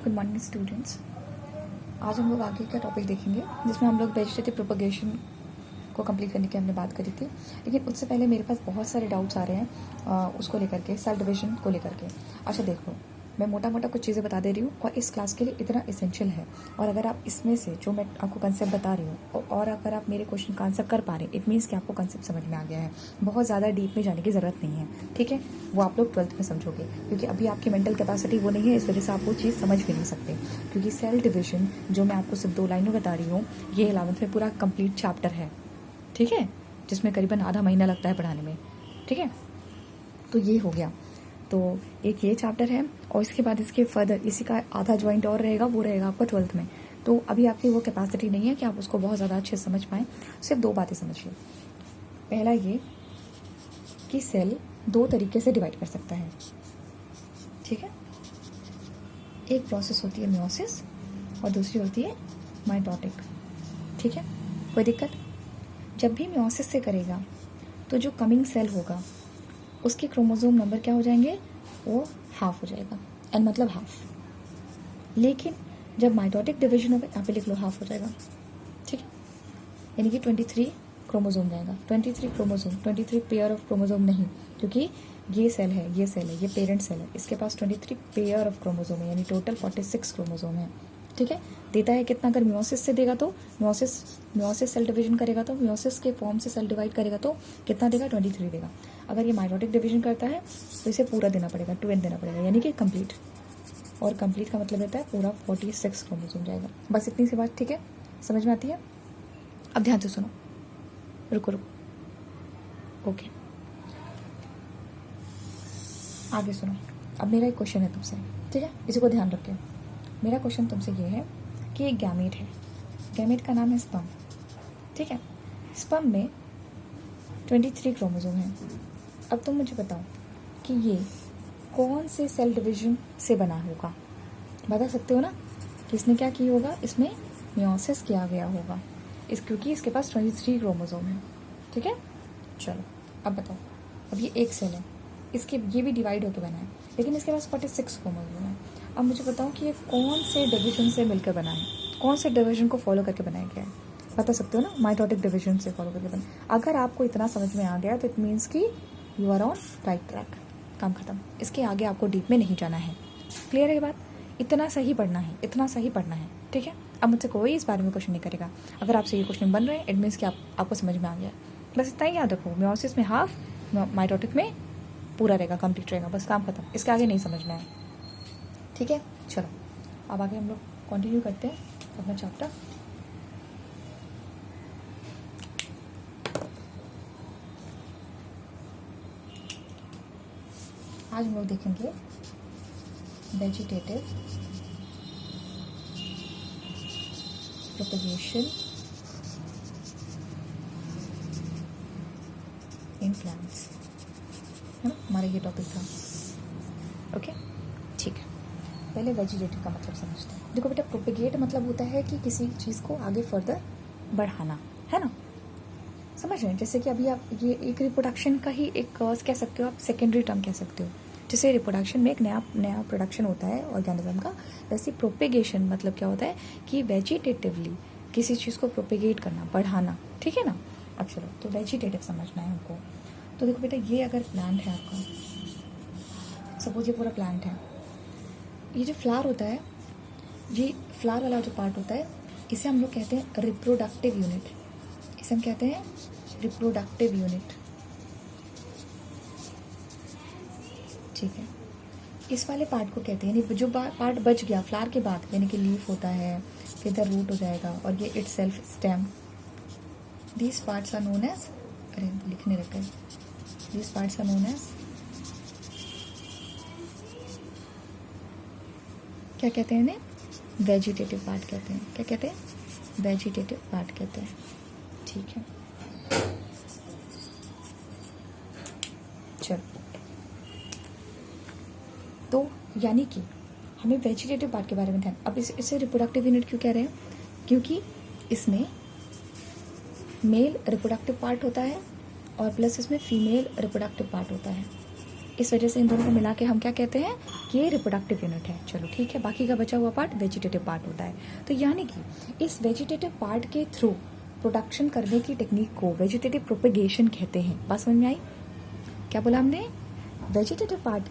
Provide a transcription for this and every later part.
Good morning students. आज हम लोग आगे का टॉपिक देखेंगे जिसमें हम लोग वेजिटेटिव प्रोपगेशन को कंप्लीट करने की हमने बात करी थी। लेकिन उससे पहले मेरे पास बहुत सारे डाउट्स आ रहे हैं उसको लेकर के, सेल डिवीजन को लेकर के। अच्छा देखो, मैं मोटा मोटा कुछ चीज़ें बता दे रही हूँ और इस क्लास के लिए इतना इसेंशियल है। और अगर आप इसमें से जो मैं आपको कंसेप्ट बता रही हूँ और अगर आप मेरे क्वेश्चन का आंसर कर पा रहे हैं, इट मीन्स कि आपको कंसेप्ट समझ में आ गया है। बहुत ज़्यादा डीप में जाने की ज़रूरत नहीं है, ठीक है। वो आप लोग 12th में समझोगे, क्योंकि अभी आपकी मेंटल कैपेसिटी वो नहीं है, इस वजह से आप वो चीज़ समझ भी नहीं सकते। क्योंकि सेल डिवीजन जो मैं आपको सिर्फ 2 लाइनों बता रही हूँ, ये 11th में पूरा कंप्लीट चैप्टर है, ठीक है, जिसमें करीबन आधा महीना लगता है पढ़ाने में, ठीक है। तो ये हो गया, तो एक ये चैप्टर है और इसके बाद इसके फर्दर इसी का आधा ज्वाइंट और रहेगा, वो रहेगा आपका 12th में। तो अभी आपकी वो कैपेसिटी नहीं है कि आप उसको बहुत ज़्यादा अच्छे से समझ पाएँ। सिर्फ 2 बातें समझिए। पहला ये कि सेल 2 तरीके से डिवाइड कर सकता है, ठीक है। एक प्रोसेस होती है मियोसिस और दूसरी होती है माइटोटिक, ठीक है। कोई दिक्कत? जब भी मियोसिस से करेगा तो जो कमिंग सेल होगा उसके क्रोमोसोम नंबर क्या हो जाएंगे, वो हाफ हो जाएगा, एन मतलब हाफ। लेकिन जब माइटोटिक डिवीजन होगा, यहाँ पे लिख लो हाफ हो जाएगा, ठीक है। यानी कि 23 क्रोमोसोम जाएगा, 23 क्रोमोसोम, 23 पेयर ऑफ क्रोमोसोम नहीं, क्योंकि ये सेल है, ये सेल है, ये पेरेंट सेल है, इसके पास 23 पेयर ऑफ क्रोमोसोम है, यानी टोटल 46 क्रोमोसोम है, ठीक है। देता है कितना? अगर मियोसिस से देगा तो मियोसिस सेल डिवीजन करेगा तो मियोसिस के फॉर्म से सेल डिवाइड करेगा तो कितना देगा? 23 देगा। अगर ये माइटोटिक डिवीजन करता है तो इसे पूरा देना पड़ेगा, 2n देना पड़ेगा, यानी कि कंप्लीट। और कंप्लीट का मतलब रहता है पूरा 46 क्रोमोसोम जाएगा। बस इतनी सी बात, ठीक है, समझ में आती है? अब ध्यान से सुनो, रुको, ओके, आगे सुनो। अब मेरा एक क्वेश्चन है तुमसे, ठीक है, इसी को ध्यान रखें। मेरा क्वेश्चन तुमसे ये है कि एक गैमेट है, गैमेट का नाम है स्पर्म, ठीक है। स्पर्म में 23 क्रोमोसोम हैं। अब तुम मुझे बताओ कि ये कौन से सेल डिवीजन से बना होगा? बता सकते हो ना कि इसने क्या किया होगा? इसमें मियोसिस किया गया होगा, क्योंकि इसके पास 23 क्रोमोसोम है, ठीक है। चलो अब बताओ, अब ये एक सेल है, इसके ये भी डिवाइड होकर बना है, लेकिन इसके पास 46 क्रोमोसोम है। अब मुझे बताओ कि ये कौन से डिवीजन से मिलकर बना है, कौन से डिवीजन को फॉलो करके बनाया गया है? बता सकते हो ना? माइटोटिक डिवीजन से फॉलो करके बना। अगर आपको इतना समझ में आ गया तो इट मीन्स कि you are on right track, काम खत्म। इसके आगे आपको डीप में नहीं जाना है, क्लियर है ये बात? इतना सही पढ़ना है, इतना सही पढ़ना है, ठीक है। अब मुझसे कोई इस बारे में क्वेश्चन नहीं करेगा। अगर आपसे ये क्वेश्चन बन रहे हैं, इट मीन्स कि आपको समझ में आ गया। बस इतना ही याद रखो, मियोसिस में हाफ, माइटोटिक में पूरा रहेगा, कंप्लीट रहेगा, बस काम खत्म। इसके आगे नहीं समझना है, ठीक है। चलो अब आगे हम लोग कंटिन्यू करते हैं अपना चैप्टर। आज हम लोग देखेंगे वेजिटेटिव प्रोपगेशन इन प्लांट्स, है ना, हमारा ये टॉपिक था, ओके, ठीक है। पहले वेजिटेटिव का मतलब समझते हैं। देखो बेटा, प्रोपेगेट मतलब होता है कि किसी चीज़ को आगे फर्दर बढ़ाना, है ना, समझ रहे हैं? जैसे कि अभी आप ये एक रिप्रोडक्शन का ही एक कह सकते हो, आप सेकेंडरी टर्म कह सकते हो। जैसे रिप्रोडक्शन में एक नया प्रोडक्शन होता है ऑर्गेनिज्म का, वैसे प्रोपेगेशन मतलब क्या होता है कि वेजिटेटिवली किसी चीज़ को प्रोपेगेट करना, बढ़ाना, ठीक है ना। अब चलो, तो वेजिटेटिव समझना है हमको। तो देखो बेटा, ये अगर प्लांट है आपका, सपोज ये पूरा प्लांट है, ये जो फ्लावर होता है, ये फ्लावर वाला जो पार्ट होता है, इसे हम लोग कहते हैं रिप्रोडक्टिव यूनिट। इसे हम कहते हैं रिप्रोडक्टिव यूनिट, ठीक है। इस वाले पार्ट को कहते हैं, यानी जो पार्ट बच गया फ्लावर के बाद, यानी कि लीफ होता है, फिर इधर रूट हो जाएगा और ये itself stem. These parts are known as, अरे लिखने रख गए, these parts are known as, क्या कहते हैं इन्हें? वेजिटेटिव पार्ट कहते हैं। क्या कहते हैं? वेजिटेटिव पार्ट कहते हैं, ठीक है। चलो, तो यानी कि हमें वेजिटेटिव पार्ट के बारे में ध्यान। अब इसे रिप्रोडक्टिव यूनिट क्यों कह रहे हैं? क्योंकि इसमें मेल रिप्रोडक्टिव पार्ट होता है और प्लस इसमें फीमेल रिप्रोडक्टिव पार्ट होता है, इस वजह से इन दोनों को मिला के हम क्या कहते हैं कि ये रिप्रोडक्टिव यूनिट है। चलो ठीक है, बाकी का बचा हुआ पार्ट वेजिटेटिव पार्ट होता है। तो यानी कि इस वेजिटेटिव पार्ट के थ्रू प्रोडक्शन करने की टेक्निक को वेजिटेटिव प्रोपेगेशन कहते हैं। बात समझ में आई? क्या बोला हमने? वेजिटेटिव पार्ट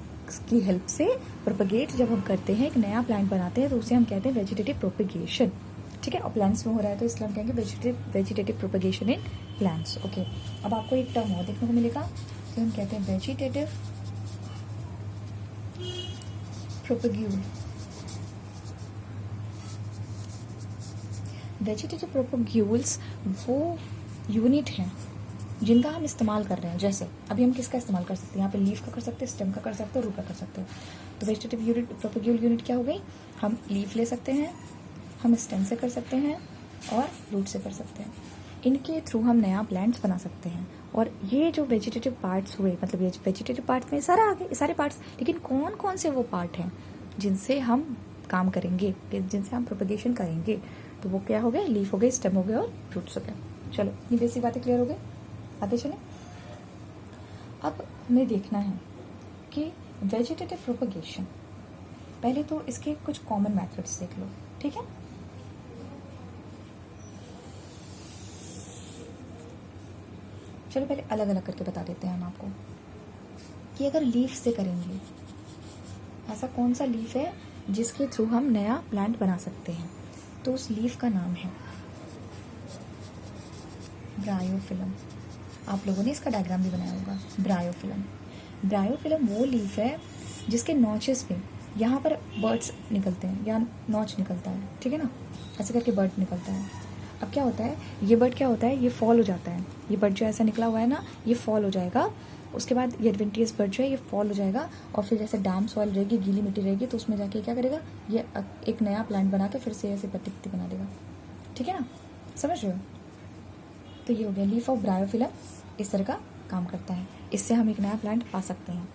की हेल्प से प्रोपेगेट जब हम करते हैं, एक नया प्लांट बनाते हैं, तो उसे हम कहते हैं वेजिटेटिव प्रोपेगेशन। ठीक है, और प्लांट्स में हो रहा है तो इसलिए हम कहेंगे vegetative propagation in plants. Okay, अब आपको एक टर्म और देखने को मिलेगा तो हम कहते हैं वेजिटेटिव प्रोपेग्यूल। वेजिटेटिव प्रोपेग्यूल्स वो यूनिट हैं जिनका हम इस्तेमाल कर रहे हैं। जैसे अभी हम किसका इस्तेमाल कर सकते हैं? यहाँ पे लीफ का कर सकते हैं, स्टेम का कर सकते हैं, रूट का कर सकते हैं। तो वेजिटेटिव यूनिट प्रोपेग्यूल यूनिट क्या हो गई? हम लीफ ले सकते हैं, हम स्टेम से कर सकते हैं और रूट से कर सकते हैं। इनके थ्रू हम नया प्लांट्स बना सकते हैं। और ये जो वेजिटेटिव पार्ट्स हुए, मतलब ये वेजिटेटिव पार्ट्स में सारा आ गए सारे पार्ट्स, लेकिन कौन कौन से वो पार्ट हैं जिनसे हम काम करेंगे, जिनसे हम प्रोपेगेशन करेंगे? तो वो क्या हो गए? लीफ हो गए, स्टेम हो गए और रूट्स हो गए। चलो, ये बेसिक बातें क्लियर हो गई। आगे चलें। अब हमें देखना है कि वेजिटेटिव प्रोपेगेशन, पहले तो इसके कुछ कॉमन मेथड्स देख लो। ठीक है, चलो पहले अलग अलग करके बता देते हैं हम आपको कि अगर लीफ से करेंगे, ऐसा कौन सा लीफ है जिसके थ्रू हम नया प्लांट बना सकते हैं? तो उस लीफ का नाम है ब्रायोफिलम। आप लोगों ने इसका डायग्राम भी बनाया होगा। ब्रायोफिलम, ब्रायोफिलम वो लीफ है जिसके नॉचेस पे यहाँ पर बर्ड्स निकलते हैं या नॉच निकलता है। ठीक है ना, ऐसे करके बर्ड निकलता है। अब क्या होता है, ये बर्ड क्या होता है, ये फॉल हो जाता है। ये बर्ड जो ऐसा निकला हुआ है ना, ये फॉल हो जाएगा। उसके बाद ये एडवेंटियस बर्ड जो है ये फॉल हो जाएगा और फिर जैसे डैम सॉइल रहेगी, गीली मिट्टी रहेगी, तो उसमें जाके क्या करेगा, ये एक नया प्लांट बना के फिर से ऐसे पत्ती पत्ती बना देगा। ठीक है ना, समझ रहे हो? तो ये हो गया लीफ ऑफ ब्रायोफिलम, इस तरह का काम करता है। इससे हम एक नया प्लांट पा सकते हैं।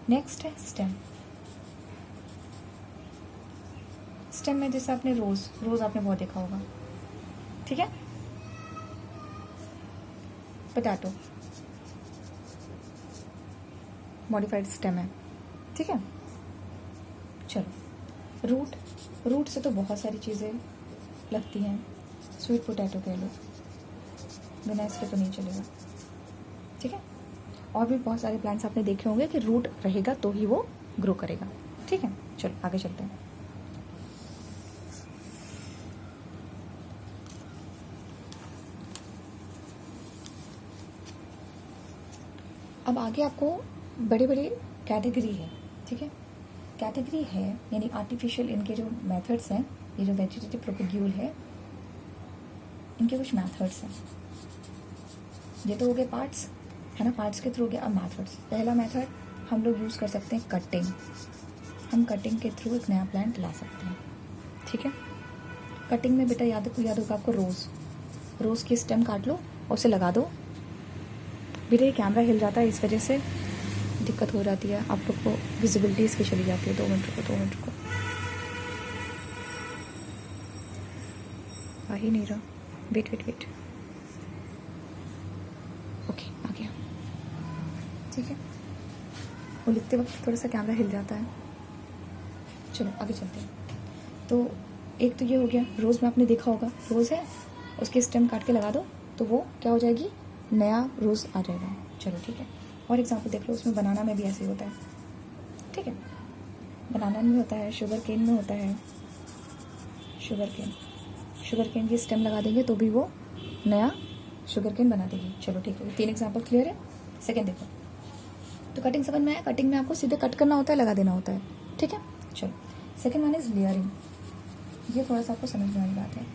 नेक्स्ट है स्टेम। स्टेम में जैसे आपने रोज आपने बहुत देखा होगा। ठीक है, पोटैटो मॉडिफाइड स्टेम है। ठीक है, चलो रूट से तो बहुत सारी चीज़ें लगती हैं। स्वीट पोटैटो कह लो, बिना इसके तो नहीं चलेगा। ठीक है, और भी बहुत सारे प्लांट्स आपने देखे होंगे कि रूट रहेगा तो ही वो ग्रो करेगा। ठीक है, चलो आगे चलते हैं। अब आगे आपको बड़े बड़े कैटेगरी है। ठीक है, कैटेगरी है यानी आर्टिफिशियल इनके जो मेथड्स हैं, ये जो वेजिटेटिव प्रोपेग्यूल है इनके कुछ मेथड्स हैं। ये तो हो गए पार्ट्स, है ना, पार्ट्स के थ्रू गया। अब मेथड्स, पहला मेथड हम लोग यूज़ कर सकते हैं कटिंग। हम कटिंग के थ्रू एक नया प्लांट ला सकते हैं। ठीक है, कटिंग में बेटा याद होगा आपको, रोज़ की स्टेम काट लो और उसे लगा दो। बेटा ये कैमरा हिल जाता है, इस वजह से दिक्कत हो जाती है, आप लोग को विजिबिलिटी इसकी चली जाती है। 2 मिनट को आ ही नहीं रहा, वेट। ओके, आ गया। ठीक है, वो लिखते वक्त थोड़ा सा कैमरा हिल जाता है। चलो आगे चलते हैं। तो एक तो ये हो गया, रोज़ में आपने देखा होगा, रोज़ है उसकी स्टेम काट के लगा दो तो वो क्या हो जाएगी, नया रोज़ आ जाएगा। चलो ठीक है, और एग्जाम्पल देख लो, उसमें बनाना में भी ऐसे ही होता है। ठीक है, बनाना में होता है, शुगर केन में होता है। शुगर केन की स्टेम लगा देंगे तो भी वो नया शुगर केन बना देगी। चलो ठीक है, 3 एग्जाम्पल क्लियर है। सेकेंड देखो, तो कटिंग समझ में आया। कटिंग में आपको सीधे कट करना होता है, लगा देना होता है। ठीक है, चलो सेकेंड वन इज लेयरिंग। ये थोड़ा सा आपको समझने वाली बात है।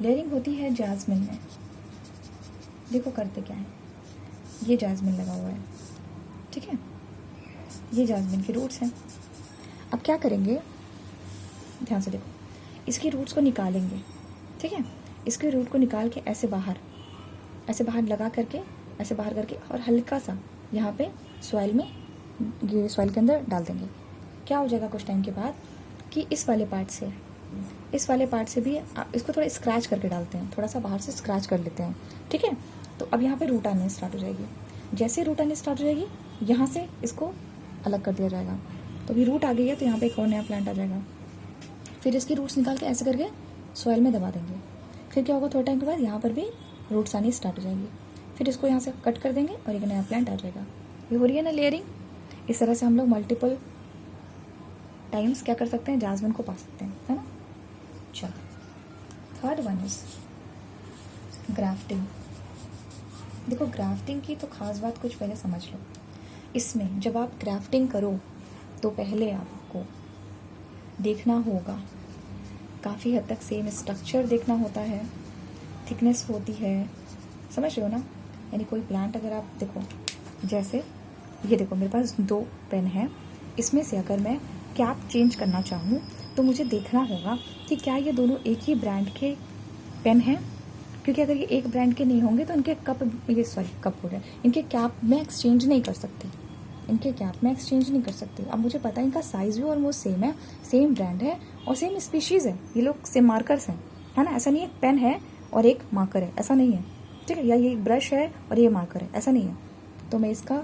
लेयरिंग होती है जैस्मिन में। देखो करते क्या है, ये जैस्मिन लगा हुआ है। ठीक है, ये जैस्मिन के रूट्स हैं। अब क्या करेंगे, ध्यान से देखो, इसकी रूट्स को निकालेंगे। ठीक है, इसके रूट को निकाल के ऐसे बाहर लगा करके, ऐसे बाहर करके और हल्का सा यहाँ पे सॉइल में, ये सॉइल के अंदर डाल देंगे। क्या हो जाएगा कुछ टाइम के बाद कि इस वाले पार्ट से भी इसको थोड़ा स्क्रैच करके डालते हैं, थोड़ा सा बाहर से स्क्रैच कर लेते हैं। ठीक है, तो अब यहाँ पे रूट आने स्टार्ट हो जाएगी। जैसे रूट आने स्टार्ट हो जाएगी, यहाँ से इसको अलग कर दिया जाएगा। तो अभी रूट आ गई है, तो यहाँ पे एक और नया प्लांट आ जाएगा। फिर इसकी रूट्स निकाल के ऐसे करके सॉइल में दबा देंगे। फिर क्या होगा, थोड़े टाइम के बाद यहाँ पर भी रूट्स आनी स्टार्ट हो जाएंगी। फिर इसको यहाँ से कट कर देंगे और एक नया प्लांट आ जाएगा। ये हो रही है ना लेयरिंग। इस तरह से हम लोग मल्टीपल टाइम्स क्या कर सकते हैं, जास्मिन को पा सकते हैं, है ना। चलो, थर्ड वन इज ग्राफ्टिंग। देखो, ग्राफ्टिंग की तो खास बात कुछ पहले समझ लो। इसमें जब आप ग्राफ्टिंग करो तो पहले आपको देखना होगा, काफ़ी हद तक सेम स्ट्रक्चर देखना होता है, थिकनेस होती है, समझ रहे हो ना। यानी कोई प्लांट अगर आप देखो, जैसे ये देखो मेरे पास 2 पेन है, इसमें से अगर मैं कैप चेंज करना चाहूँ तो मुझे देखना होगा कि क्या ये दोनों एक ही ब्रांड के पेन हैं, क्योंकि अगर ये एक ब्रांड के नहीं होंगे तो इनके कप हो रहे हैं, इनके कैप में एक्सचेंज नहीं कर सकते, अब मुझे पता है इनका साइज़ भी ऑलमोस्ट सेम है, सेम ब्रांड है और सेम स्पीशीज़ है, ये लोग सेम मार्कर्स हैं, है ना। ऐसा नहीं है पेन है और एक मार्कर है, ऐसा नहीं है, ठीक है। या ये ब्रश है और ये मार्कर है, ऐसा नहीं है। तो मैं इसका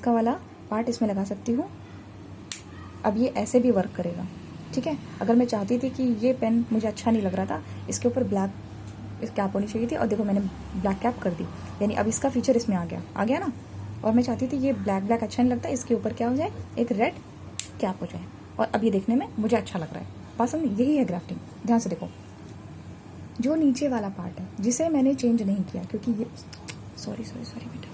वाला पार्ट इसमें लगा सकती हूँ। अब ये ऐसे भी वर्क करेगा, ठीक है। अगर मैं चाहती थी कि ये पेन मुझे अच्छा नहीं लग रहा था, इसके ऊपर ब्लैक कैप होनी चाहिए थी, और देखो मैंने ब्लैक कैप कर दी, यानी अब इसका फीचर इसमें आ गया ना। और मैं चाहती थी ये ब्लैक अच्छा नहीं लगता, इसके ऊपर क्या हो जाए, एक रेड कैप हो जाए, और अब ये देखने में मुझे अच्छा लग रहा है। बात समझ, यही है ग्राफ्टिंग। ध्यान से देखो, जो नीचे वाला पार्ट है जिसे मैंने चेंज नहीं किया, क्योंकि ये सॉरी बेटा,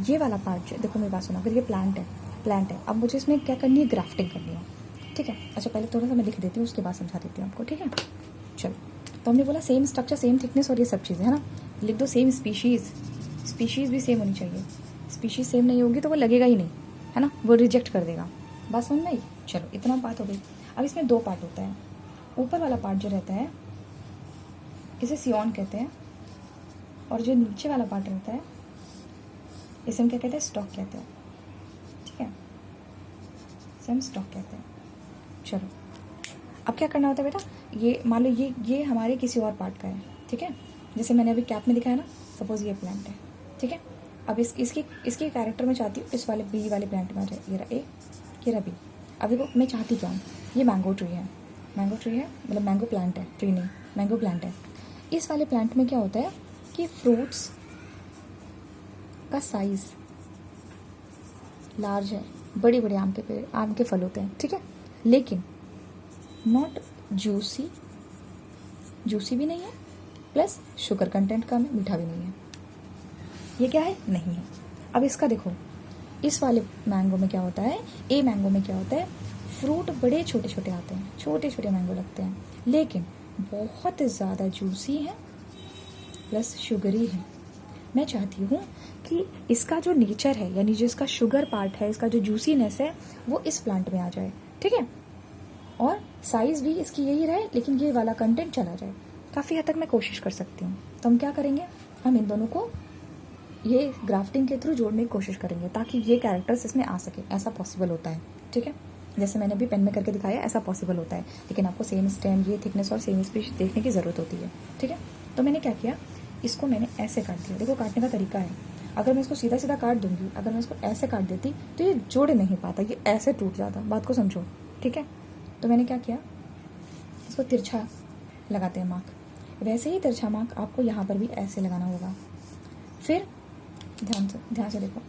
ये वाला पार्ट देखो मेरी बात सुनो, अगर ये प्लांट है, अब मुझे इसमें क्या करनी है, ग्राफ्टिंग करनी है, ठीक है। अच्छा, पहले थोड़ा सा मैं लिख देती हूँ, उसके बाद समझा देती हूँ आपको, ठीक है। चलो, तो हमने बोला सेम स्ट्रक्चर, सेम थिकनेस और ये सब चीज़ें, है ना। लिख दो सेम स्पीशीज़ भी सेम होनी चाहिए। स्पीशीज़ सेम नहीं होगी तो वो लगेगा ही नहीं, है ना, वो रिजेक्ट कर देगा। बात समझ में आई। चलो, इतना बात हो गई। अब इसमें 2 पार्ट होता है। ऊपर वाला पार्ट जो रहता है इसे सियोन कहते हैं, और जो नीचे वाला पार्ट रहता है इसे हम क्या कहते हैं, स्टॉक कहते हैं, ठीक है, इसे हम स्टॉक कहते हैं। चलो, अब क्या करना होता है बेटा, ये मान लो ये हमारे किसी और पार्ट का है, ठीक है। जैसे मैंने अभी कैप में दिखाया ना, सपोज ये प्लांट है, ठीक है। अब इसकी कैरेक्टर मैं चाहती हूँ इस वाले बी वाले प्लांट में आ जाए, ये रहा ए, ये रहा बी। अभी वो मैं चाहती क्या हूँ, ये मैंगो ट्री है, मतलब मैंगो प्लांट है, ट्री नहीं, मैंगो प्लांट है। इस वाले प्लांट में क्या होता है कि फ्रूट्स का साइज लार्ज है, बड़े बड़े आम के फल होते हैं, ठीक है, लेकिन नॉट जूसी भी नहीं है, प्लस शुगर कंटेंट कम है, मीठा भी नहीं है। ये क्या है, नहीं है। अब इसका देखो, इस वाले मैंगो में क्या होता है, ए मैंगो में क्या होता है, फ्रूट बड़े छोटे छोटे आते हैं, छोटे छोटे मैंगो लगते हैं, लेकिन बहुत ज़्यादा जूसी है प्लस शुगरी है। मैं चाहती हूँ कि इसका जो नेचर है, यानी जो इसका शुगर पार्ट है, इसका जो जूसीनेस है, वो इस प्लांट में आ जाए, ठीक है, और साइज़ भी इसकी यही रहे, लेकिन ये वाला कंटेंट चला जाए। काफ़ी हद तक मैं कोशिश कर सकती हूँ। तो हम क्या करेंगे, हम इन दोनों को ये ग्राफ्टिंग के थ्रू जोड़ने की कोशिश करेंगे, ताकि ये कैरेक्टर्स इसमें आ सके। ऐसा पॉसिबल होता है, ठीक है, जैसे मैंने अभी पेन में करके दिखाया, ऐसा पॉसिबल होता है, लेकिन आपको सेम स्टेम, ये थिकनेस और सेम स्पीड देखने की ज़रूरत होती है, ठीक है। तो मैंने क्या किया, इसको मैंने ऐसे काट दिया। देखो, काटने का तरीका है, अगर मैं इसको सीधा सीधा काट दूंगी, अगर मैं इसको ऐसे काट देती तो ये जुड़ नहीं पाता, ये ऐसे टूट जाता। बात को समझो, ठीक है। तो मैंने क्या किया, इसको तिरछा लगाते हैं मार्क, वैसे ही तिरछा मार्क आपको यहाँ पर भी ऐसे लगाना होगा। फिर ध्यान से देखो,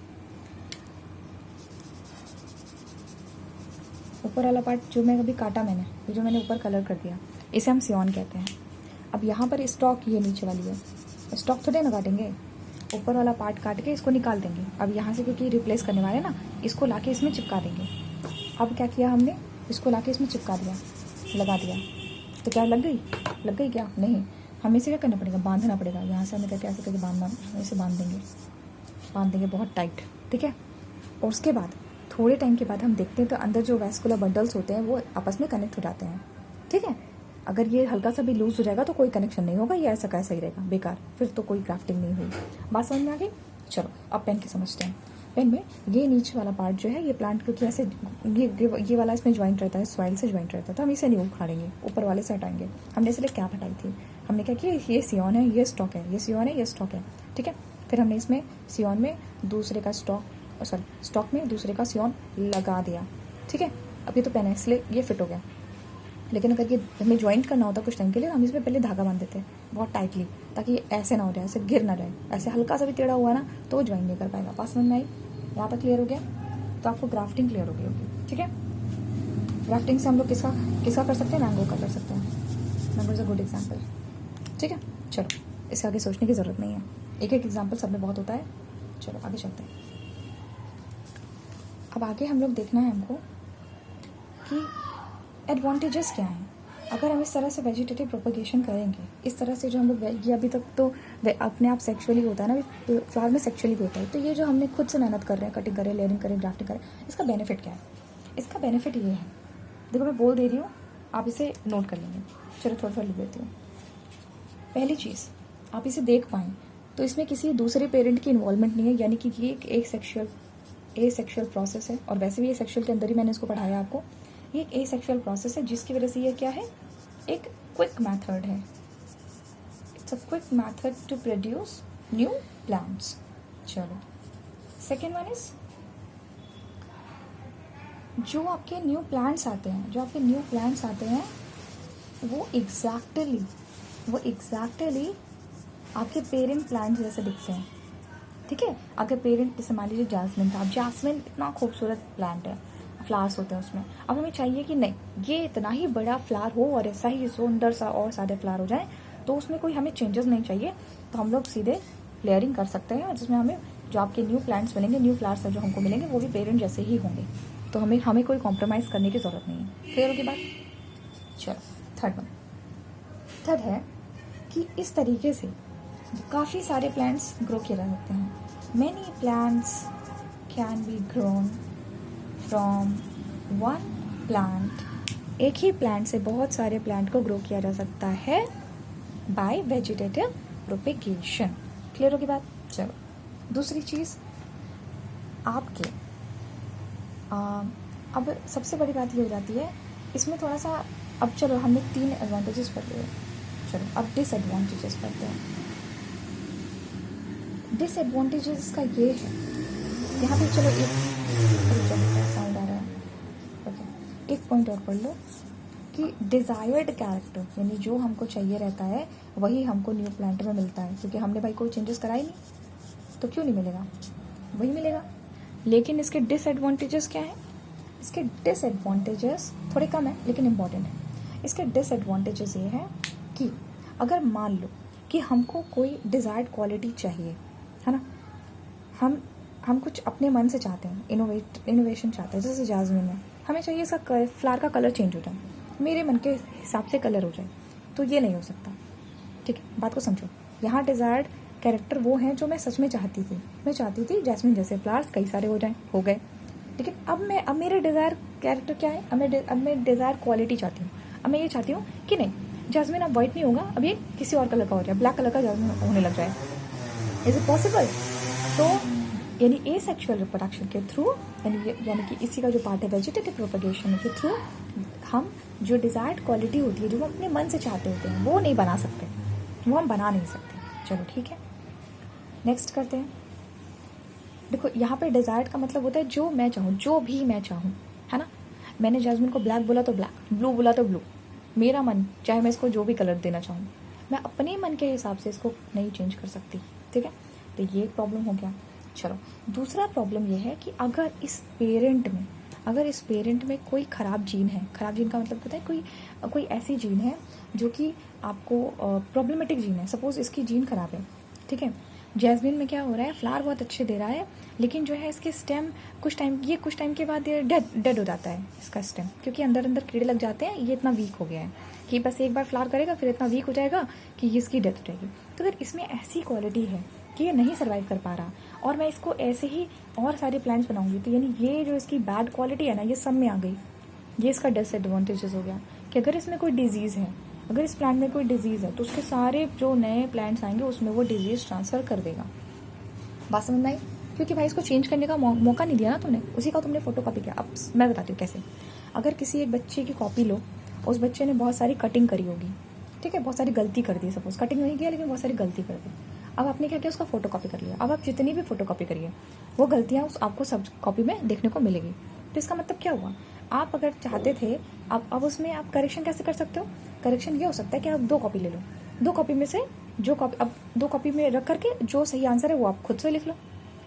ऊपर वाला पार्ट जो मैं अभी काटा मैंने, ये जो मैंने ऊपर कलर कर दिया, इसे हम सियोन कहते हैं। अब यहाँ पर स्टॉक ये नीचे वाली है, स्टॉक थोड़े ना काटेंगे, ऊपर वाला पार्ट काट के इसको निकाल देंगे। अब यहाँ से क्योंकि रिप्लेस करने वाले ना, इसको लाके इसमें चिपका देंगे। अब क्या किया हमने, इसको लाके इसमें चिपका दिया, लगा दिया, तो क्या लग गई क्या, नहीं। हमें इसे क्या करना पड़ेगा, बांधना पड़ेगा। यहाँ से हमें करके ऐसे करके बांधना, इसे बांध देंगे बहुत टाइट, ठीक है। और उसके बाद थोड़े टाइम के बाद हम देखते हैं तो अंदर जो वैस्कुलर बंडल्स होते हैं वो आपस में कनेक्ट हो जाते हैं, ठीक है। अगर ये हल्का सा भी लूज हो जाएगा तो कोई कनेक्शन नहीं होगा, ये ऐसा कैसा ही रहेगा, बेकार, फिर तो कोई ग्राफ्टिंग नहीं हुई। बात समझ में आ गई। चलो, अब पेन की समझते हैं। पेन में ये नीचे वाला पार्ट जो है, ये प्लांट क्योंकि ऐसे ये वाला इसमें ज्वाइंट रहता है, सॉइल से ज्वाइंट रहता है, तो हम इसे नहीं उखाड़ेंगे, ऊपर वाले से हटाएंगे। हमने इसलिए कैप हटाई थी, हमने क्या किया, ये सियोन है, ये स्टॉक है, ये सियोन है, ये स्टॉक है, ठीक है। फिर हमने इसमें सियोन में दूसरे का स्टॉक में दूसरे का सियोन लगा दिया, ठीक है। अभी तो पहना है इसलिए ये फिट हो गया। लेकिन अगर ये हमें ज्वाइंट करना होता कुछ टाइम के लिए, हम इसमें पहले धागा बांध देते हैं बहुत टाइटली, ताकि ये ऐसे ना हो जाए, ऐसे गिर ना जाए। ऐसे हल्का सा भी टेढ़ा हुआ ना तो वो ज्वाइन नहीं कर पाएगा। पास समझ में आई? यहाँ तक क्लियर हो गया? तो आपको ग्राफ्टिंग क्लियर हो गई होगी, ठीक है। ग्राफ्टिंग से हम लोग किसका कर सकते हैं, मैंगो का कर सकते हैं। Mango is a good example, ठीक है। चलो, इससे आगे सोचने की ज़रूरत नहीं है, एक एक एग्जाम्पल सब में बहुत होता है। चलो आगे चलते हैं। अब आगे हम लोग देखना है हमको कि एडवांटेजेस क्या हैं अगर हम इस तरह से वेजिटेटिव प्रोपगेशन करेंगे। इस तरह से जो हम लोग, ये अभी तक तो अपने आप सेक्सुअली होता है ना, फ्लावर में सेक्सुअली भी होता है। तो ये जो हमने खुद से मेहनत कर रहे हैं, कटिंग करें, लेयरिंग करें, ग्राफ्टिंग करें, इसका बेनिफिट क्या है? इसका बेनिफिट ये है, देखो मैं बोल दे रही हूँ, आप इसे नोट कर लेंगे। चलो थोड़ा लिख देती हूँ। पहली चीज़, आप इसे देख पाएँ तो इसमें किसी दूसरे पेरेंट की इन्वॉल्वमेंट नहीं है, यानी कि ये एक सेक्शुअल प्रोसेस है। और वैसे भी ये सेक्शुअल के अंदर ही मैंने इसको पढ़ाया आपको। ये एक एसेक्सुअल प्रोसेस है जिसकी वजह से ये क्या है, एक क्विक मेथड है। It's a quick method to produce new plants. चलो, सेकेंड वन इज, जो आपके न्यू प्लांट्स आते हैं वो एग्जैक्टली आपके पेरेंट प्लांट जैसे दिखते हैं, ठीक है। अगर पेरेंट, जैसे मान लीजिए जास्मिन था, अब जास्मिन इतना खूबसूरत प्लांट है, फ्लावर्स होते हैं उसमें। अब हमें चाहिए कि नहीं, ये इतना ही बड़ा फ्लावर हो और ऐसा ही सुंदर सा और सादे फ्लावर हो जाए, तो उसमें कोई हमें चेंजेस नहीं चाहिए। तो हम लोग सीधे लेयरिंग कर सकते हैं, जिसमें हमें जो आपके न्यू प्लांट्स मिलेंगे, न्यू फ्लावर्स जो हमको मिलेंगे, वो भी पेरेंट जैसे ही होंगे। तो हमें कोई कॉम्प्रोमाइज़ करने की ज़रूरत नहीं है। क्लियर होगी बात? चलो, थर्ड है कि इस तरीके से काफ़ी सारे प्लांट्स ग्रो किए जा सकते हैं। Many plants can be grown from one plant. एक ही प्लांट से बहुत सारे प्लांट को ग्रो किया जा सकता है बाय वेजिटेटिव प्रोपेगेशन। क्लियर होगी बात? चलो, दूसरी चीज़ आपके अब सबसे बड़ी बात ये हो जाती है इसमें थोड़ा सा, अब चलो हमने 3 एडवांटेजेस पढ़ लिए, चलो अब डिसएडवांटेजेस पढ़ते हैं। डिसएडवांटेजेस का ये है, यहाँ पे चलो साउंड आ रहा है, ओके, एक पॉइंट और पढ़ लो कि डिज़ायर्ड कैरेक्टर, यानी जो हमको चाहिए रहता है वही हमको न्यू प्लांट में मिलता है, क्योंकि हमने भाई कोई चेंजेस कराई नहीं, तो क्यों नहीं मिलेगा, वही मिलेगा। लेकिन इसके डिसएडवांटेजेस क्या है? इसके डिसएडवांटेजेस थोड़े कम है लेकिन इम्पॉर्टेंट है। इसके डिसएडवांटेजेस ये है कि अगर मान लो कि हमको कोई डिज़ायर्ड क्वालिटी चाहिए, है ना, हम कुछ अपने मन से चाहते हैं, इनोवेशन चाहते हैं, जैसे जास्मिन में हमें चाहिए इसका फ्लावर का कलर चेंज हो जाए, मेरे मन के हिसाब से कलर हो जाए, तो ये नहीं हो सकता, ठीक है। बात को समझो, यहाँ डिज़ायर्ड कैरेक्टर वो हैं जो मैं सच में चाहती थी। मैं चाहती थी जैस्मिन जैसे फ्लावर्स कई सारे हो जाएं, हो गए, लेकिन अब मेरे डिज़ायर कैरेक्टर क्या है, अब मैं डिज़ायर क्वालिटी चाहती हूँ। अब मैं ये चाहती हूँ कि नहीं, जैस्मिन अब वाइट नहीं होगा, अब ये किसी और कलर का हो जाए, ब्लैक कलर का जैस्मिन होने लग जाए। Is it possible? तो यानी एसेक्सुअल रिप्रोडक्शन के थ्रू, यानी कि इसी का जो पार्ट है वेजिटेटिव प्रोपगेशन के थ्रू, हम जो डिज़ायर्ड क्वालिटी होती है, जो हम अपने मन से चाहते होते हैं, वो नहीं बना सकते, वो हम बना नहीं सकते। चलो ठीक है, नेक्स्ट करते हैं। देखो यहाँ पे डिज़ायर्ड का मतलब होता है जो मैं चाहूँ, जो भी मैं चाहूँ, है ना। मैंने जैस्मिन को ब्लैक बोला तो ब्लैक, ब्लू बोला तो ब्लू, मेरा मन चाहे मैं इसको जो भी कलर देना चाहूँ, मैं अपने मन के हिसाब से इसको नहीं चेंज कर सकती, ठीक है। तो ये एक प्रॉब्लम हो गया। चलो, दूसरा प्रॉब्लम ये है कि अगर इस पेरेंट में कोई ख़राब जीन है, ख़राब जीन का मतलब होता है कोई ऐसी जीन है जो कि आपको प्रॉब्लमेटिक जीन है, सपोज़ इसकी जीन ख़राब है, ठीक है। जैस्मिन में क्या हो रहा है, फ्लावर बहुत अच्छे दे रहा है, लेकिन जो है इसके स्टेम कुछ टाइम के बाद ये डेड हो जाता है इसका स्टेम, क्योंकि अंदर कीड़े लग जाते हैं, ये इतना वीक हो गया है कि बस एक बार फ्लावर करेगा फिर इतना वीक हो जाएगा कि इसकी डेथ हो जाएगी। तो अगर इसमें ऐसी क्वालिटी है कि ये नहीं सर्वाइव कर पा रहा और मैं इसको ऐसे ही और सारे प्लांट्स बनाऊंगी, तो यानी ये जो इसकी बैड क्वालिटी है ना, ये सब में आ गई। ये इसका डिसएडवांटेजेस हो गया कि अगर इसमें कोई डिजीज़ है, अगर इस प्लांट में कोई डिजीज़ है, तो उसके सारे जो नए प्लांट्स आएंगे उसमें वो डिजीज़ ट्रांसफ़र कर देगा। बात समझ में आई? क्योंकि भाई इसको चेंज करने का मौका नहीं दिया ना तुमने, उसी का तुमने फोटो कॉपी किया। अब मैं बताती हूँ कैसे। अगर किसी एक बच्चे की कॉपी लो, उस बच्चे ने बहुत सारी कटिंग करी होगी, ठीक है, बहुत सारी गलती कर दी, सपोज कटिंग नहीं किया लेकिन बहुत सारी गलती कर दी। अब आपने क्या किया, उसका फोटो कॉपी कर लिया। अब आप जितनी भी फोटो कॉपी करिए वो गलतियाँ आपको सब कॉपी में देखने को मिलेगी। तो इसका मतलब क्या हुआ, आप अगर चाहते थे आप अब उसमें आप करेक्शन कैसे कर सकते हो। करेक्शन ये हो सकता है कि आप 2 कॉपी ले लो, 2 कॉपी में से जो कॉपी, अब 2 कॉपी में रख करके जो सही आंसर है वो आप खुद से लिख लो,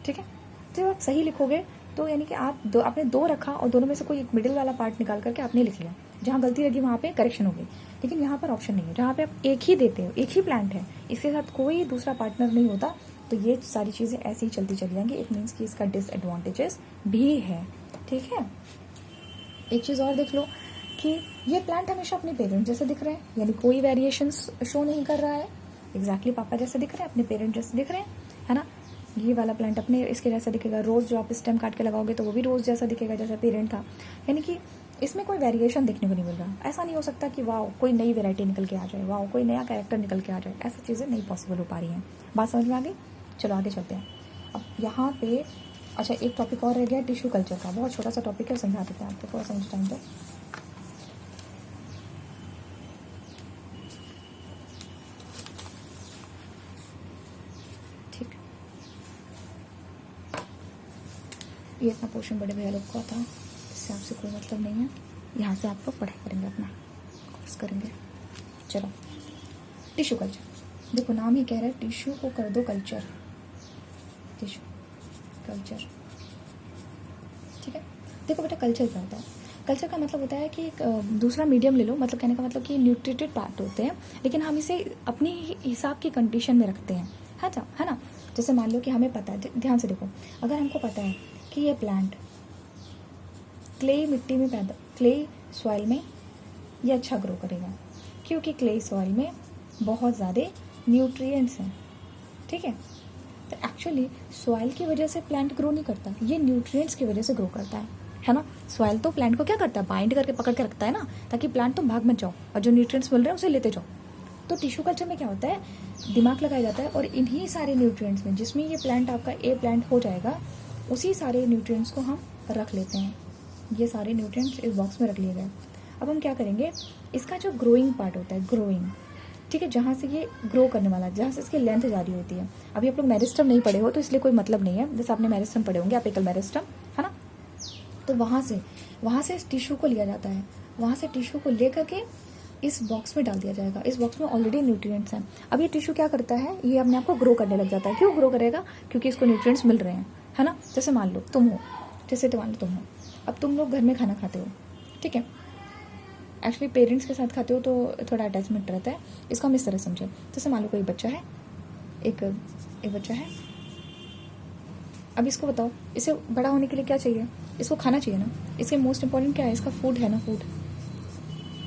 ठीक है। तो जब आप सही लिखोगे तो यानी कि आपने 2 रखा और दोनों में से कोई एक मिडिल वाला पार्ट निकाल करके आपने लिख लिया, जहाँ गलती लगी वहाँ पे करेक्शन होगी। लेकिन यहाँ पर ऑप्शन नहीं है, जहाँ पे आप एक ही देते हो, एक ही प्लांट है, इसके साथ कोई दूसरा पार्टनर नहीं होता, तो ये सारी चीज़ें ऐसे ही चलती चली जाएंगी। इट मीन्स कि इसका डिसएडवांटेजेस भी है, ठीक है। एक चीज़ और देख लो कि ये प्लांट हमेशा अपने पेरेंट जैसे दिख रहे हैं, यानी कोई वेरिएशन शो नहीं कर रहा है, एग्जैक्टली पापा जैसे दिख रहे हैं, अपने पेरेंट जैसे दिख रहे हैं, है ना। ये वाला प्लांट अपने इसके जैसा दिखेगा, रोज़ जो आप स्टेम काट के लगाओगे तो वो भी रोज़ जैसा दिखेगा जैसा पेरेंट था, यानी कि इसमें कोई वेरिएशन देखने को नहीं मिल रहा। ऐसा नहीं हो सकता कि वाह कोई नई वेराइटी निकल के आ जाए, वाह कोई नया कैरेक्टर निकल के आ जाए, ऐसी चीज़ें नहीं पॉसिबल हो पा रही हैं। बात समझ में आ गई। चलो आगे चलते हैं। अब यहाँ पे अच्छा एक टॉपिक और रह गया, टिश्यू कल्चर का। बहुत छोटा सा टॉपिक है, समझा देते हैं आपको, थोड़ा सा मुझे टाइम दो। ठीक, ये इतना पोर्शन बड़े भैया लोग का था, इससे आपसे कोई मतलब नहीं है। यहाँ से आप लोग पढ़ाई करेंगे, अपना कोर्स करेंगे। चलो टिश्यू कल्चर, देखो नाम ही कह रहा है टिश्यू को कर दो कल्चर, टिश्यू कल्चर, ठीक है। देखो बेटा कल्चर क्या होता है, कल्चर का मतलब होता है कि एक दूसरा मीडियम ले लो, मतलब कहने का मतलब कि न्यूट्रिटेड पार्ट होते हैं, लेकिन हम इसे अपनी हिसाब की कंडीशन में रखते हैं, है ना। जैसे मान लो कि हमें पता है, ध्यान से देखो, अगर हमको पता है कि ये प्लांट क्ले मिट्टी में पैदा, क्ले सॉइल में ये अच्छा ग्रो करेगा, क्योंकि क्ले सॉइल में बहुत ज़्यादा न्यूट्रिएंट्स हैं, ठीक है। तो एक्चुअली सॉइल की वजह से प्लांट ग्रो नहीं करता, ये न्यूट्रिएंट्स की वजह से ग्रो करता है ना। सॉइल तो प्लांट को क्या करता है, बाइंड करके पकड़ के रखता है ना, ताकि प्लांट तुम भाग मत जाओ और जो न्यूट्रिएंट्स मिल रहे हैं उसे लेते जाओ। तो टिश्यू कल्चर में क्या होता है, दिमाग लगाया जाता है और इन्हीं सारे न्यूट्रिएंट्स में, जिसमें ये प्लांट आपका ए प्लांट हो जाएगा, उसी सारे न्यूट्रिएंट्स को हम रख लेते हैं। ये सारे न्यूट्रिएंट्स इस बॉक्स में रख लिए गए। अब हम क्या करेंगे, इसका जो ग्रोइंग पार्ट होता है, ग्रोइंग, ठीक है, जहाँ से ये ग्रो करने वाला है, जहाँ से इसकी लेंथ जारी होती है। अभी आप लोग मेरिस्टम नहीं पढ़े हो तो इसलिए कोई मतलब नहीं है, जैसे आपने मेरिस्टम पढ़े होंगे, अपिकल मेरिस्टम, है ना। तो वहाँ से इस टिश्यू को लिया जाता है, वहाँ से टिश्यू को ले करके इस बॉक्स में डाल दिया जाएगा। इस बॉक्स में ऑलरेडी न्यूट्रिएंट्स हैं। अब ये टिश्यू क्या करता है, ये अपने आप को ग्रो करने लग जाता है। क्यों ग्रो करेगा, क्योंकि इसको न्यूट्रिएंट्स मिल रहे हैं, है ना। जैसे मान लो तुम हो, अब तुम लोग घर में खाना खाते हो, ठीक है। एक्चुअली पेरेंट्स के साथ खाते हो तो थोड़ा अटैचमेंट रहता है। इसको हम इस तरह समझे, जैसे मान लो कोई बच्चा है, एक बच्चा है। अब इसको बताओ, इसे बड़ा होने के लिए क्या चाहिए, इसको खाना चाहिए ना। इसके मोस्ट इंपॉर्टेंट क्या है, इसका फूड है ना, फूड।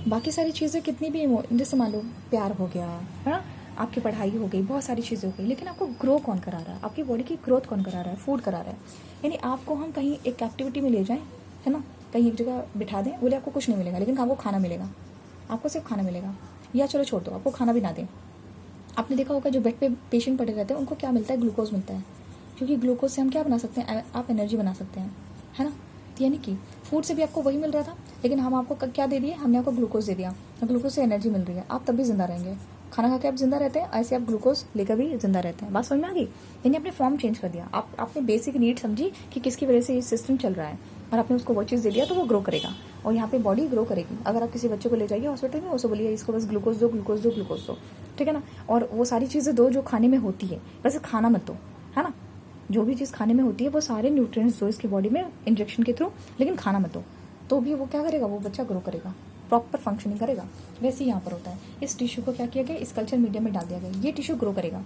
बाकी सारी चीज़ें कितनी भी, जैसे मान लो प्यार हो गया, है ना, आपकी पढ़ाई हो गई, बहुत सारी चीज़ें हो गई, लेकिन आपको ग्रो कौन करा रहा है, आपकी बॉडी की ग्रोथ कौन करा रहा है, फूड करा रहा है। यानी आपको हम कहीं एक एक्टिविटी में ले जाएं, है ना, कहीं एक जगह बिठा दें, बोले आपको कुछ नहीं मिलेगा लेकिन आपको खाना मिलेगा, आपको सिर्फ खाना मिलेगा, या चलो छोड़ दो, आपको खाना भी ना दें। आपने देखा होगा जो बेड पे पेशेंट पड़े रहते हैं उनको क्या मिलता है, ग्लूकोज मिलता है, क्योंकि ग्लूकोज से हम क्या बना सकते हैं, आप एनर्जी बना सकते हैं, है ना। तो यानी कि फूड से भी आपको वही मिल रहा था, लेकिन हम आपको क्या दे दिए, हमने आपको ग्लूकोज दे दिया, ग्लूकोज से एनर्जी मिल रही है, आप तब भी जिंदा रहेंगे। खाना खा के आप जिंदा रहते हैं, ऐसे आप ग्लूकोज लेकर भी जिंदा रहते हैं। बात समझ में आ गई। यानी आपने फॉर्म चेंज कर दिया, आपने बेसिक नीड समझी कि किसकी वजह से ये सिस्टम चल रहा है, और आपने उसको वो चीज़ दे दिया तो वो ग्रो करेगा, और यहाँ पे बॉडी ग्रो करेगी। अगर आप किसी बच्चे को ले जाइए हॉस्पिटल में, उसे बोलिए इसको बस ग्लूकोज दो, ग्लूकोज दो, ग्लूकोज दो, ठीक है ना। और वो सारी चीज़ें दो जो खाने में होती है, वैसे खाना मत दो, है ना। जो भी चीज़ खाने में होती है वो सारे न्यूट्रिएंट्स दो इसकी बॉडी में इंजेक्शन के थ्रू, लेकिन खाना मत दो, तो भी वो क्या करेगा, वो बच्चा ग्रो करेगा, प्रॉपर फंक्शनिंग करेगा। वैसे ही यहाँ पर होता है। इस टिश्यू को क्या किया गया, इस कल्चर मीडियम में डाल दिया गया, ये टिश्यू ग्रो करेगा,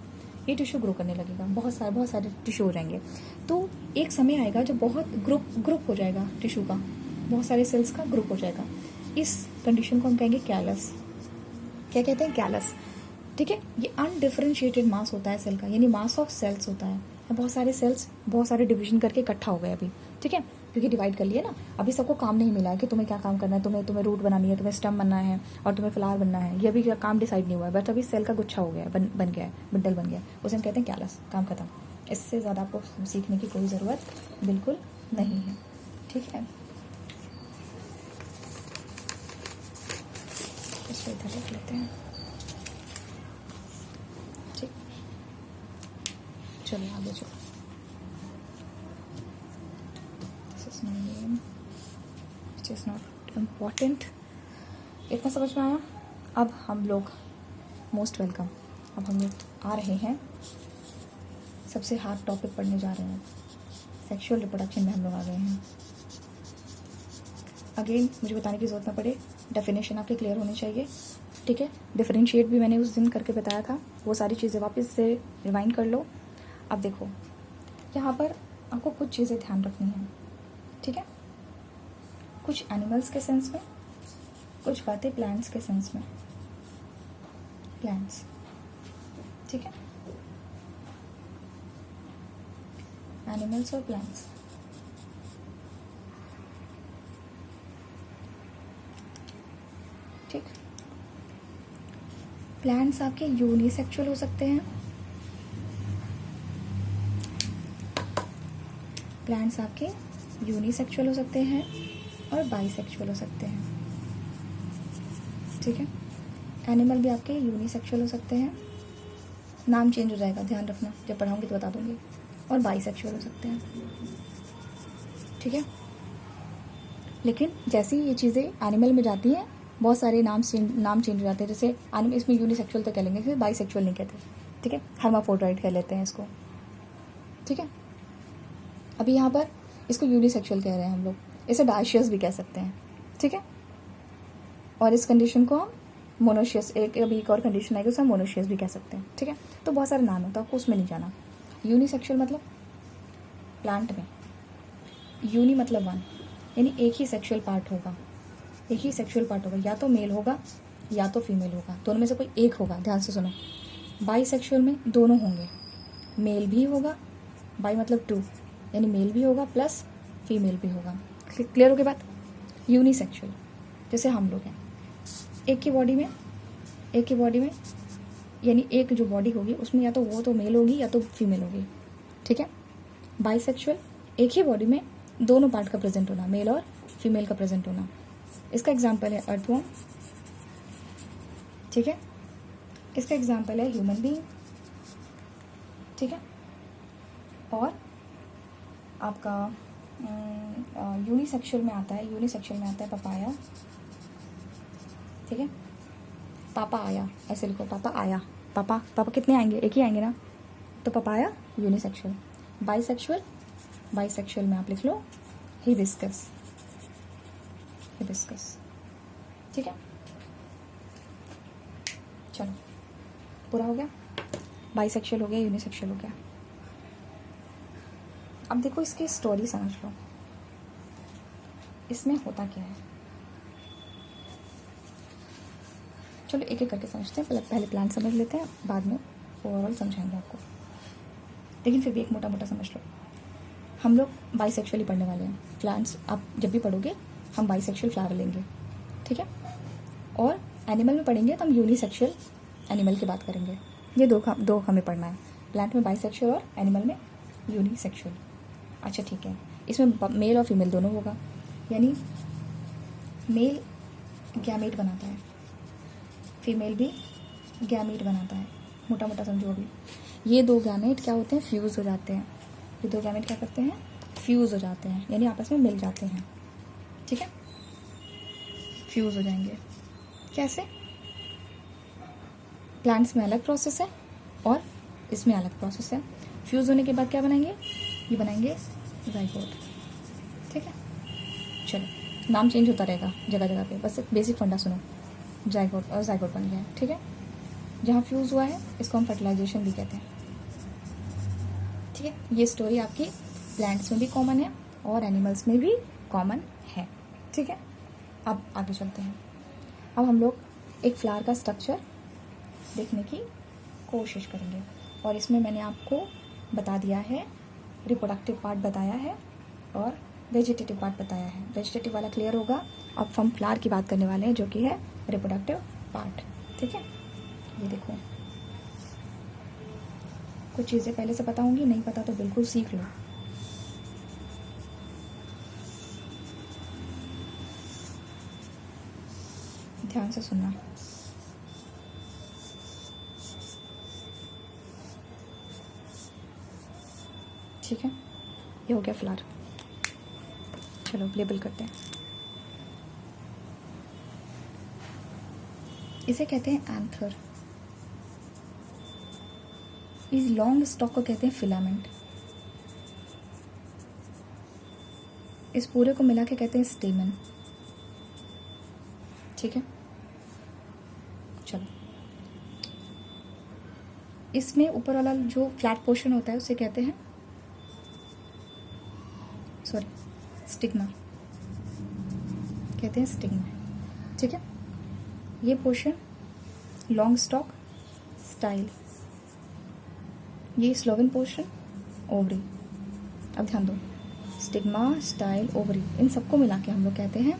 ये टिश्यू ग्रो करने लगेगा, बहुत सारे टिश्यू हो जाएंगे। तो एक समय आएगा जब बहुत ग्रुप हो जाएगा टिश्यू का, बहुत सारे सेल्स का ग्रुप हो जाएगा। इस कंडीशन को हम कहेंगे कैलस। क्या कहते हैं, कैलस, ठीक है। ये अनडिफरेंशिएटेड मास होता है सेल का, यानी मास ऑफ सेल्स होता है। बहुत सारे सेल्स बहुत सारे डिवीजन करके इकट्ठा हो गए अभी, ठीक है, क्योंकि डिवाइड कर लिए ना। अभी सबको काम नहीं मिला है कि तुम्हें क्या काम करना है, तुम्हें रूट बनानी है, तुम्हें स्टेम बनना है और तुम्हें फ्लावर बनना है, ये अभी काम डिसाइड नहीं हुआ है, बट अभी सेल का गुच्छा हो गया है, बन गया है, बंडल बन गया है, उसे हम कहते हैं कैलस। काम खत्म। इससे ज़्यादा आपको सीखने की कोई ज़रूरत बिल्कुल नहीं है, ठीक है। इसको इधर रख लेते हैं। चलो आगे चलो। This is my name which is not important. इतना समझ में आया। अब हम लोग मोस्ट वेलकम, अब हम लोग आ रहे हैं सबसे हार्ड टॉपिक पढ़ने जा रहे हैं। सेक्सुअल रिप्रोडक्शन में हम लोग आ गए हैं। अगेन मुझे बताने की ज़रूरत ना पड़े, डेफिनेशन आपके क्लियर होनी चाहिए, ठीक है। डिफरेंशिएट भी मैंने उस दिन करके बताया था, वो सारी चीज़ें वापस से रिवाइंड कर लो। अब देखो यहाँ पर आपको कुछ चीज़ें ध्यान रखनी है, ठीक है। कुछ एनिमल्स के सेंस में, कुछ बातें प्लांट्स के सेंस में। प्लांट्स, ठीक है, एनिमल्स और प्लांट्स। ठीक, प्लांट्स आपके यूनिसेक्सुअल हो सकते हैं, प्लांट्स आपके यूनिसेक्सुअल हो सकते हैं और बाईसेक्सुअल हो सकते हैं, ठीक है। एनिमल भी आपके यूनिसेक्सुअल हो सकते हैं, नाम चेंज हो जाएगा, ध्यान रखना, जब पढ़ाऊंगी तो बता दूंगी, और बाईसेक्सुअल हो सकते हैं, ठीक है। लेकिन जैसे ही ये चीज़ें एनिमल में जाती हैं, बहुत सारे नाम चेंज हो जाते हैं। जैसे एनिमल, इसमें यूनिसेक्सुअल तो कह लेंगे, फिर बाईसेक्सुअल नहीं कहते, ठीक है, हर्माफ्रोडाइट कह लेते हैं इसको, ठीक है। अभी यहाँ पर इसको यूनिसेक्सुअल कह रहे हैं हम लोग, इसे डायशियस भी कह सकते हैं, ठीक है। और इस कंडीशन को हम मोनोशियस, एक और कंडीशन आएगी उसे हम मोनोशियस भी कह सकते हैं, ठीक है। तो बहुत सारे नाम है, तो आपको उसमें नहीं जाना। यूनिसेक्सुअल मतलब प्लांट में यूनि मतलब वन, यानी एक ही सेक्सुअल पार्ट होगा, एक ही सेक्सुअल पार्ट होगा, या तो मेल होगा या तो फीमेल होगा, दोनों में से कोई एक होगा। ध्यान से सुनो, बाईसेक्सुअल में दोनों होंगे, मेल भी होगा, बाई मतलब टू, यानी मेल भी होगा प्लस फीमेल भी होगा। क्लियर हो गई बात। यूनिसेक्सुअल जैसे हम लोग हैं, एक की बॉडी में यानी एक जो बॉडी होगी उसमें या तो वो तो मेल होगी या तो फीमेल होगी, ठीक है। बाईसेक्सुअल एक ही बॉडी में दोनों पार्ट का प्रेजेंट होना, मेल और फीमेल का प्रेजेंट होना। इसका एग्जाम्पल है अर्थवॉर्म, ठीक है। इसका एग्जाम्पल है ह्यूमन बीइंग, ठीक है। और आपका यूनिसेक्सुअल में आता है पपाया, ठीक है। पापा आया, ऐसे लिखो, पापा आया, पापा कितने आएंगे, एक ही आएंगे ना, तो पपाया यूनिसेक्सुअल। बाईसेक्सुअल में आप लिख लो हिबिस्कस, ठीक है। चलो पूरा हो गया, बाईसेक्सुअल हो गया, यूनिसेक्सुअल हो गया। अब देखो इसकी स्टोरी समझ लो, इसमें होता क्या है। चलो एक एक करके समझते हैं, पहले प्लान समझ लेते हैं, बाद में ओवरऑल समझाएंगे आपको, लेकिन फिर भी एक मोटा मोटा समझ लो। हम लोग बाईसेक्सुअली पढ़ने वाले हैं, प्लांट्स आप जब भी पढ़ोगे हम बाईसेक्सुअल फ्लावर लेंगे, ठीक है। और एनिमल में पढ़ेंगे तो हम यूनिसेक्सुअल एनिमल की बात करेंगे। ये दो हमें पढ़ना है, प्लांट में बाईसेक्सुअल और एनिमल में यूनिसेक्सुअल। अच्छा ठीक है, इसमें मेल और फीमेल दोनों होगा, यानी मेल गैमेट बनाता है, फीमेल भी गैमेट बनाता है, मोटा मोटा समझो। अभी ये दो गैमेट क्या होते हैं, फ्यूज़ हो जाते हैं। ये दो गैमेट क्या करते हैं, फ्यूज़ हो जाते हैं, यानी आपस में मिल जाते हैं, ठीक है, फ्यूज़ हो जाएंगे। कैसे, प्लांट्स में अलग प्रोसेस है और इसमें अलग प्रोसेस है। फ्यूज़ होने के बाद क्या बनाएंगे, ये बनाएंगे ज़ाइगोट, ठीक है। चलो नाम चेंज होता रहेगा जगह जगह पे, बस एक बेसिक फंडा सुनो, ज़ाइगोट और ज़ाइगोट बन गया, ठीक है। जहाँ फ्यूज़ हुआ है इसको हम फर्टिलाइजेशन भी कहते हैं, ठीक है। ये स्टोरी आपकी प्लांट्स में भी कॉमन है और एनिमल्स में भी कॉमन है, ठीक है। अब आगे चलते हैं। अब हम लोग एक फ्लावर का स्ट्रक्चर देखने की कोशिश करेंगे, और इसमें मैंने आपको बता दिया है, रिप्रोडक्टिव पार्ट बताया है और वेजिटेटिव पार्ट बताया है। वेजिटेटिव वाला क्लियर होगा, अब हम फ्लावर की बात करने वाले हैं जो कि है रिप्रोडक्टिव पार्ट, ठीक है। ये देखो, कुछ चीज़ें पहले से पता होंगी, नहीं पता तो बिल्कुल सीख लो। ध्यान से सुनना। ये हो गया फ्लावर। चलो लेबल करते हैं। इसे कहते हैं एंथर। इस लॉन्ग स्टॉक को कहते हैं फिलामेंट। इस पूरे को मिला के कहते हैं स्टेमन। ठीक है, चलो इसमें ऊपर वाला जो फ्लैट पोर्शन होता है उसे कहते हैं स्टिग्मा, कहते हैं स्टिग्मा। ठीक है, ये पोर्शन लॉन्ग स्टॉक स्टाइल, ये स्लोवन पोर्शन ओवरी। अब ध्यान दो, स्टिग्मा स्टाइल ओवरी, इन सबको मिला के हम लोग कहते हैं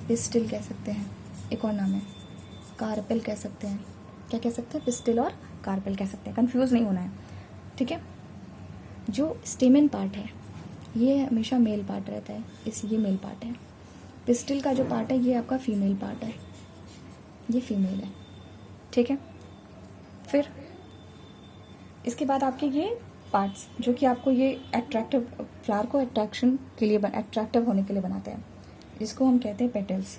पिस्टिल कह सकते हैं। एक और नाम है कार्पेल कह सकते हैं। क्या कह सकते हैं? पिस्टिल और कार्पेल कह सकते हैं। कंफ्यूज नहीं होना है, ठीक है। जो स्टेमन पार्ट है ये हमेशा मेल पार्ट रहता है, ये मेल पार्ट है। पिस्टिल का जो पार्ट है ये आपका फीमेल पार्ट है, ये फीमेल है, ठीक है। फिर इसके बाद आपके ये पार्ट्स जो कि आपको ये अट्रैक्टिव फ्लावर को अट्रैक्शन के लिए अट्रैक्टिव होने के लिए बनाते हैं, जिसको हम कहते हैं पेटल्स।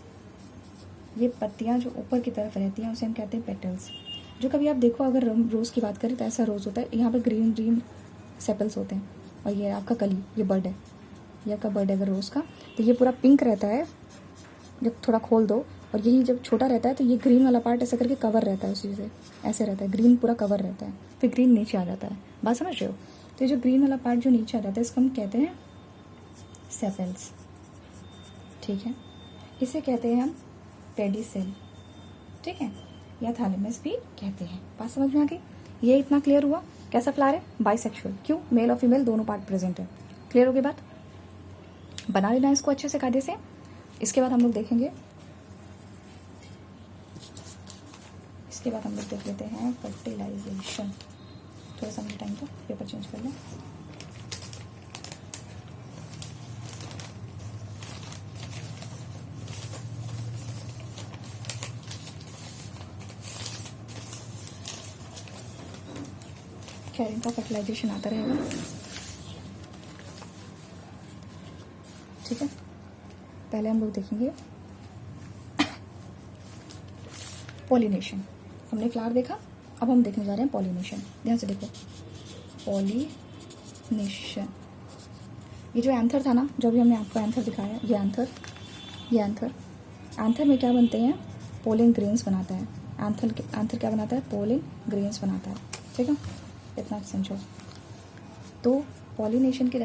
ये पत्तियां जो ऊपर की तरफ रहती हैं उसे हम कहते हैं पेटल्स। जो कभी आप देखो, अगर रोज़ की बात करें तो ऐसा रोज़ होता है, यहाँ पर ग्रीन ग्रीन सेपल्स होते हैं, और ये आपका कली, ये बर्ड है, ये आपका बर्ड है अगर रोज़ का, तो ये पूरा पिंक रहता है जब थोड़ा खोल दो, और यही जब छोटा रहता है तो ये ग्रीन वाला पार्ट ऐसा करके कवर रहता है, उसी से ऐसे रहता है, ग्रीन पूरा कवर रहता है, फिर ग्रीन नीचे आ जाता है। बात समझ रहे हो? तो ये जो ग्रीन वाला पार्ट जो नीचे आ जाता है इसको हम कहते हैं सेपल्स, ठीक है। इसे कहते हैं हम पेडिसेल, ठीक है, या थैलेमस भी कहते हैं। बात समझ में आ गई? ये इतना क्लियर हुआ? कैसा फ्लावर है? बाइसेक्सुअल। क्यों? मेल और फीमेल दोनों पार्ट प्रेजेंट है। क्लियर हो गई बात? बना लेना इसको अच्छे से कायदे से। इसके बाद हम लोग देखेंगे, इसके बाद हम लोग देख लेते हैं फर्टिलाइजेशन। थोड़ा सा मुझे टाइम को पेपर चेंज कर लें। खैर इनका फर्टिलाइजेशन आता रहेगा, ठीक है। पहले हम लोग देखेंगे पॉलिनेशन। हमने फ्लावर देखा, अब हम देखने जा रहे हैं पॉलिनेशन। ध्यान से देखो, पॉलिनेशन। ये जो एंथर था ना, जो भी हमने आपको एंथर दिखाया, ये एंथर, ये एंथर में क्या बनते हैं? पोलिन ग्रेन्स बनाता है। एंथर क्या बनाता है? पोलिन ग्रेन्स बनाता है, ठीक है। इतना समझो। तो पॉलिनेशन की